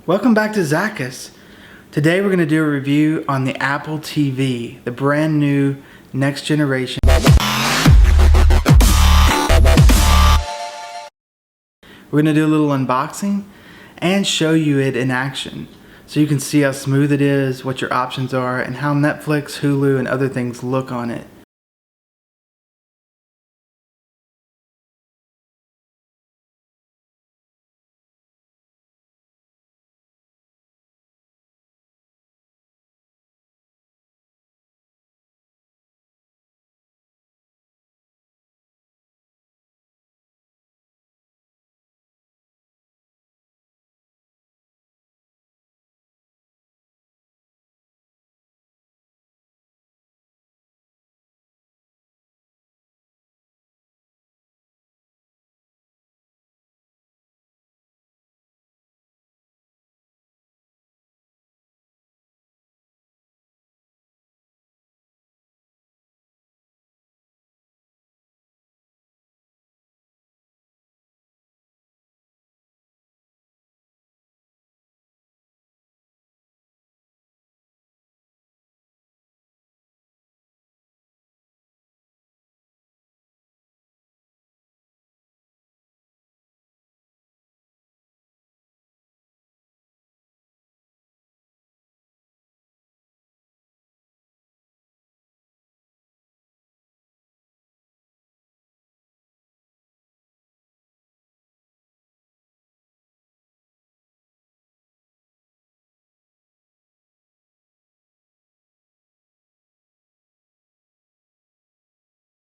Welcome back to Zackus. Today we're going to do a review on the Apple TV, the brand new next generation. We're going to do a little unboxing and show you it in action so you can see how smooth it is, what your options are, and how Netflix, Hulu, and other things look on it.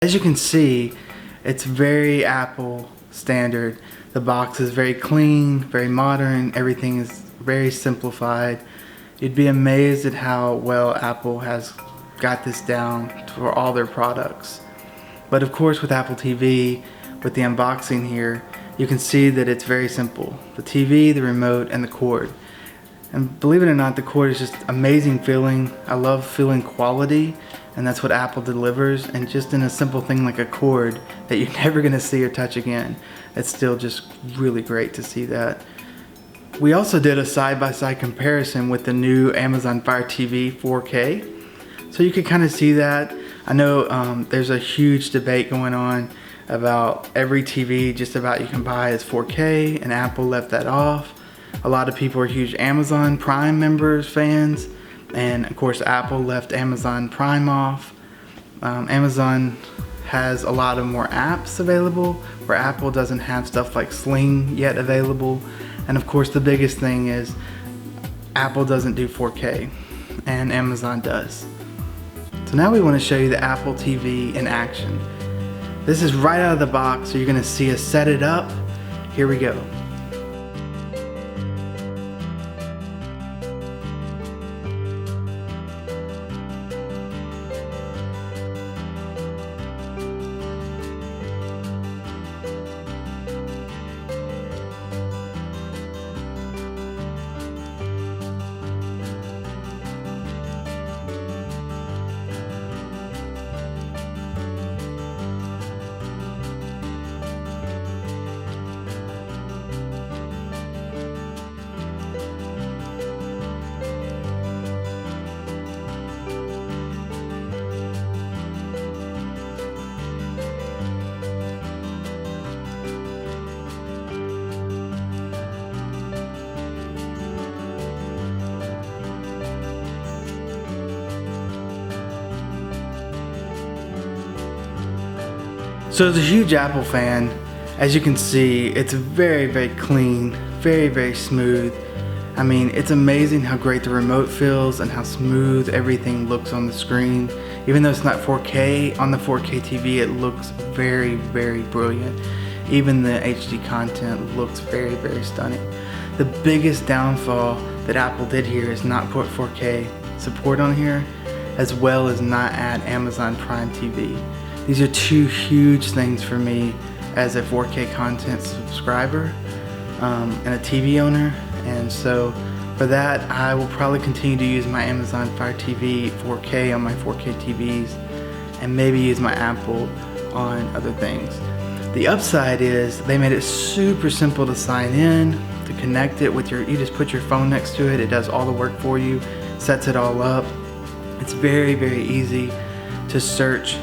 As you can see, it's very Apple standard. The box is very clean, very modern, everything is very simplified. You'd be amazed at how well Apple has got this down for all their products. But of course with Apple TV, with the unboxing here, you can see that it's very simple. The TV, the remote, and the cord. And believe it or not, the cord is just amazing feeling. I love feeling quality, and that's what Apple delivers. And just in a simple thing like a cord that you're never gonna see or touch again, it's still just really great to see that. We also did a side-by-side comparison with the new Amazon Fire TV 4K. So you could kind of see that. I know there's a huge debate going on about every TV just about you can buy is 4K, and Apple left that off. A lot of people are huge Amazon Prime members, fans, and of course Apple left Amazon Prime off. Amazon has a lot of more apps available where Apple doesn't have stuff like Sling yet available. And of course the biggest thing is Apple doesn't do 4K and Amazon does. So now we want to show you the Apple TV in action. This is right out of the box, so you're going to see us set it up. Here we go. So as a huge Apple fan, as you can see, it's very, very clean, very, very smooth. I mean, it's amazing how great the remote feels and how smooth everything looks on the screen. Even though it's not 4K, on the 4K TV it looks very, very brilliant. Even the HD content looks very, very stunning. The biggest downfall that Apple did here is not put 4K support on here, as well as not add Amazon Prime TV. These are two huge things for me as a 4K content subscriber and a TV owner. And so for that, I will probably continue to use my Amazon Fire TV 4K on my 4K TVs and maybe use my Apple on other things. The upside is they made it super simple to sign in. to connect it with you just put your phone next to it. It does all the work for you, sets it all up. It's very, very easy to search.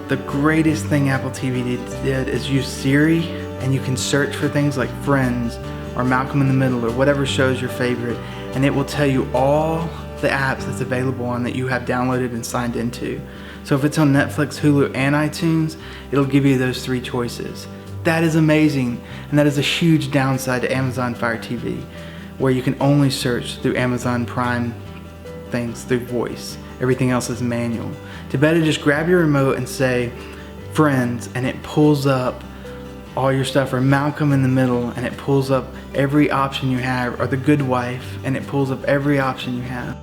The greatest thing Apple TV did is use Siri, and you can search for things like Friends or Malcolm in the Middle or whatever show's your favorite, and it will tell you all the apps that's available on that you have downloaded and signed into. So if it's on Netflix, Hulu, and iTunes, it'll give you those 3 choices. That is amazing, and that is a huge downside to Amazon Fire TV, where you can only search through Amazon Prime things through voice. Everything else is manual. To better just grab your remote and say Friends, and it pulls up all your stuff, or Malcolm in the Middle, and it pulls up every option you have, or The Good Wife, and it pulls up every option you have.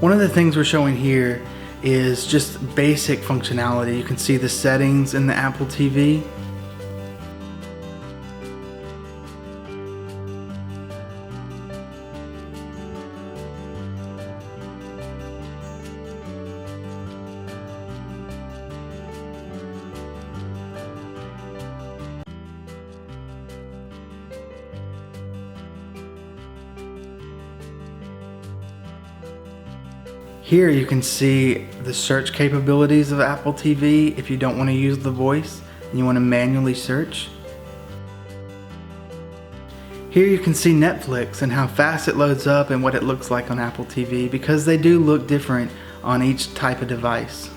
One of the things we're showing here is just basic functionality. You can see the settings in the Apple TV. Here you can see the search capabilities of Apple TV if you don't want to use the voice and you want to manually search. Here you can see Netflix and how fast it loads up and what it looks like on Apple TV, because they do look different on each type of device.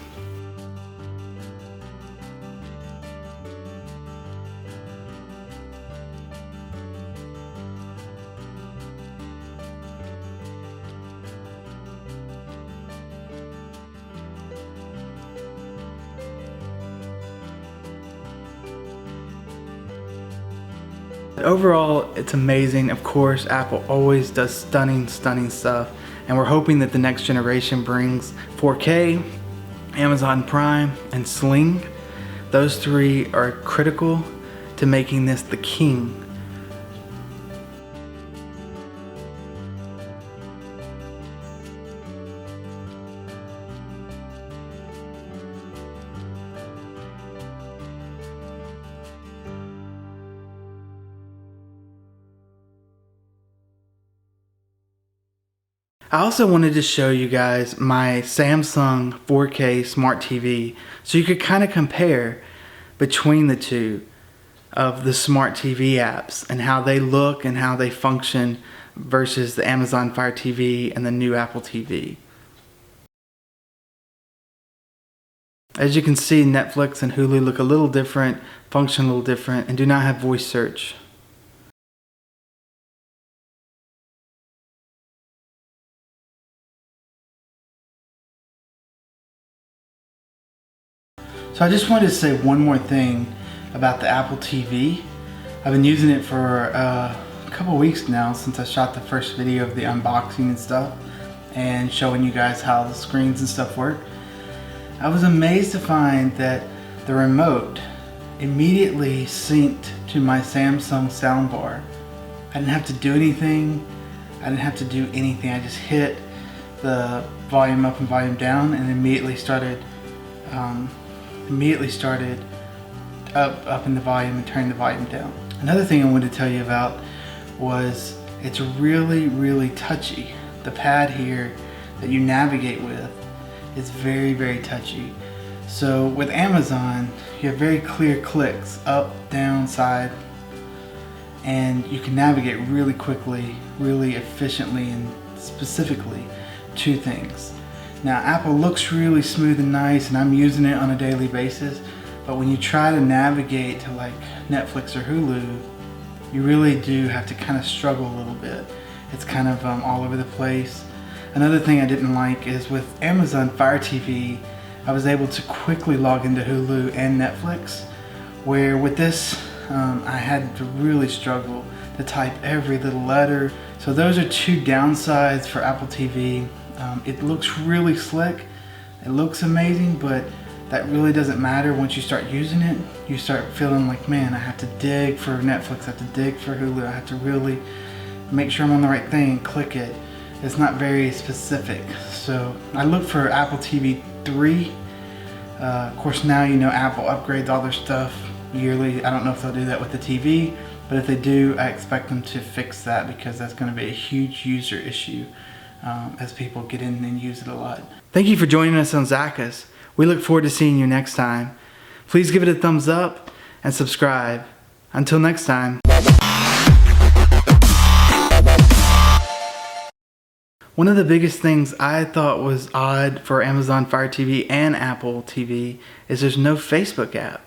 Overall, it's amazing. Of course, Apple always does stunning stuff, and we're hoping that the next generation brings 4K, Amazon Prime, and Sling. Those 3 are critical to making this the king. I also wanted to show you guys my Samsung 4K Smart TV so you could kind of compare between the 2 of the Smart TV apps and how they look and how they function versus the Amazon Fire TV and the new Apple TV. As you can see, Netflix and Hulu look a little different, function a little different, and do not have voice search. So I just wanted to say one more thing about the Apple TV. I've been using it for a couple weeks now since I shot the first video of the unboxing and stuff and showing you guys how the screens and stuff work. I was amazed to find that the remote immediately synced to my Samsung soundbar. I didn't have to do anything. I didn't have to do anything. I just hit the volume up and volume down and immediately started up in the volume and turning the volume down. Another thing I wanted to tell you about was it's really touchy. The pad here that you navigate with is very touchy. So with Amazon, you have very clear clicks, up, down, side, and you can navigate really quickly, really efficiently, and specifically to things. Now Apple looks really smooth and nice, and I'm using it on a daily basis, but when you try to navigate to like Netflix or Hulu, you really do have to kind of struggle a little bit. It's kind of all over the place. Another thing I didn't like is with Amazon Fire TV, I was able to quickly log into Hulu and Netflix, where with this I had to really struggle to type every little letter. So those are 2 downsides for Apple TV. It looks really slick, it looks amazing, but that really doesn't matter once you start using it. You start feeling like, man, I have to dig for Netflix, I have to dig for Hulu, I have to really make sure I'm on the right thing, click it. It's not very specific. So I look for Apple TV 3. Of course, now you know Apple upgrades all their stuff yearly. I don't know if they'll do that with the TV, but if they do, I expect them to fix that, because that's going to be a huge user issue as people get in and use it a lot. Thank you for joining us on Zacchaeus. We look forward to seeing you next time. Please give it a thumbs up and subscribe. Until next time. One of the biggest things I thought was odd for Amazon Fire TV and Apple TV is there's no Facebook app.